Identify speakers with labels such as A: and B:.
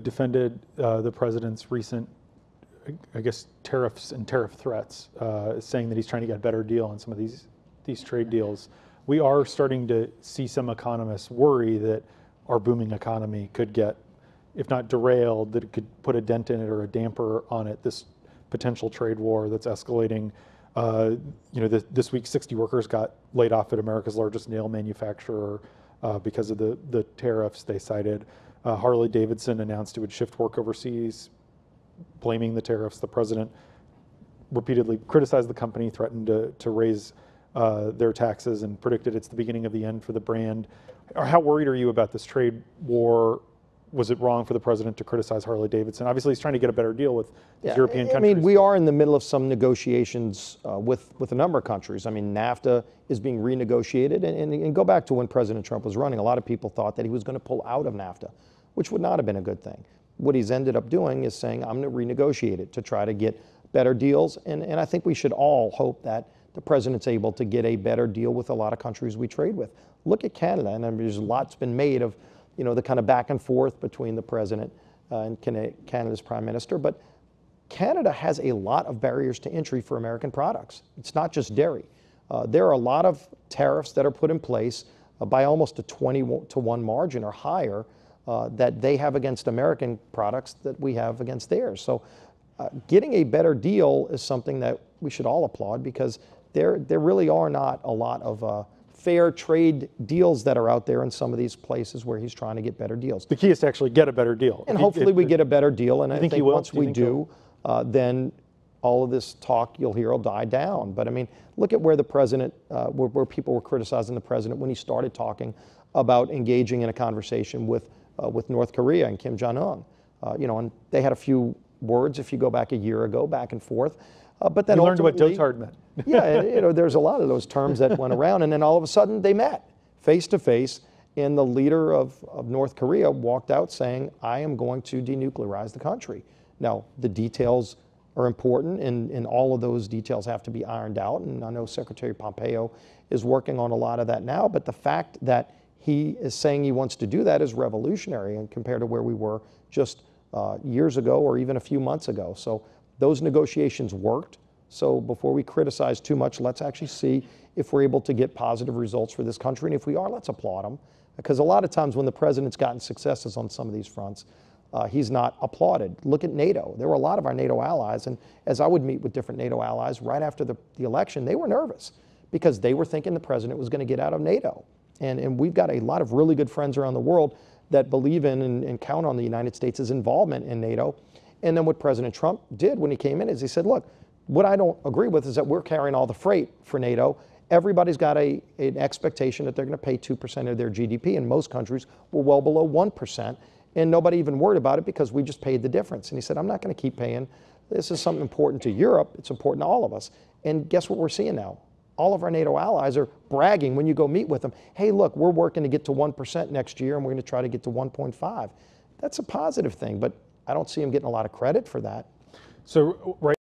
A: defended the president's recent, I guess, tariffs and tariff threats, saying that he's trying to get a better deal on some of these trade deals. We are starting to see some economists worry that our booming economy could get, if not derailed, that it could put a dent in it or a damper on it, this potential trade war that's escalating. This week 60 workers got laid off at America's largest nail manufacturer because of the tariffs they cited. Harley-Davidson announced it would shift work overseas, blaming the tariffs. The president repeatedly criticized the company, threatened to raise their taxes, and predicted it's the beginning of the end for the brand. How worried are you about this trade war? Was it wrong for the president to criticize Harley-Davidson? Obviously, he's trying to get a better deal with European countries.
B: I mean, we are in the middle of some negotiations with a number of countries. I mean, NAFTA is being renegotiated. And go back to when President Trump was running, a lot of people thought that he was going to pull out of NAFTA, which would not have been a good thing. What he's ended up doing is saying, I'm going to renegotiate it to try to get better deals. And I think we should all hope that the president's able to get a better deal with a lot of countries we trade with. Look at Canada, and I mean, there's lots been made of the kind of back and forth between the president and Canada's prime minister. But Canada has a lot of barriers to entry for American products. It's not just dairy. There are a lot of tariffs that are put in place by almost a 20-to-1 margin or higher that they have against American products that we have against theirs. So getting a better deal is something that we should all applaud, because there really are not a lot of fair trade deals that are out there in some of these places where he's trying to get better deals.
A: The key is to actually get a better deal.
B: And hopefully we get a better deal. And I think once we do, then all of this talk you'll hear will die down. But I mean, look at where the president, where people were criticizing the president when he started talking about engaging in a conversation with North Korea and Kim Jong-un. And they had a few words, if you go back a year ago, back and forth. But then
A: you learned what dotard meant.
B: Yeah, there's a lot of those terms that went around, and then all of a sudden they met face to face, and the leader of North Korea walked out saying, I am going to denuclearize the country. Now, the details are important, and all of those details have to be ironed out, and I know Secretary Pompeo is working on a lot of that now, but the fact that he is saying he wants to do that is revolutionary and compared to where we were just years ago or even a few months ago. So those negotiations worked. So before we criticize too much, let's actually see if we're able to get positive results for this country. And if we are, let's applaud him. Because a lot of times when the president's gotten successes on some of these fronts, he's not applauded. Look at NATO. There were a lot of our NATO allies, and as I would meet with different NATO allies right after the election, they were nervous because they were thinking the president was going to get out of NATO. And we've got a lot of really good friends around the world that believe in and count on the United States' involvement in NATO. And then what President Trump did when he came in is he said, look, what I don't agree with is that we're carrying all the freight for NATO. Everybody's got an expectation that they're going to pay 2% of their GDP, and most countries were well below 1%, and nobody even worried about it because we just paid the difference. And he said, I'm not going to keep paying. This is something important to Europe. It's important to all of us. And guess what we're seeing now? All of our NATO allies are bragging when you go meet with them. Hey, look, we're working to get to 1% next year, and we're going to try to get to 1.5. That's a positive thing, but I don't see him getting a lot of credit for that.
A: So right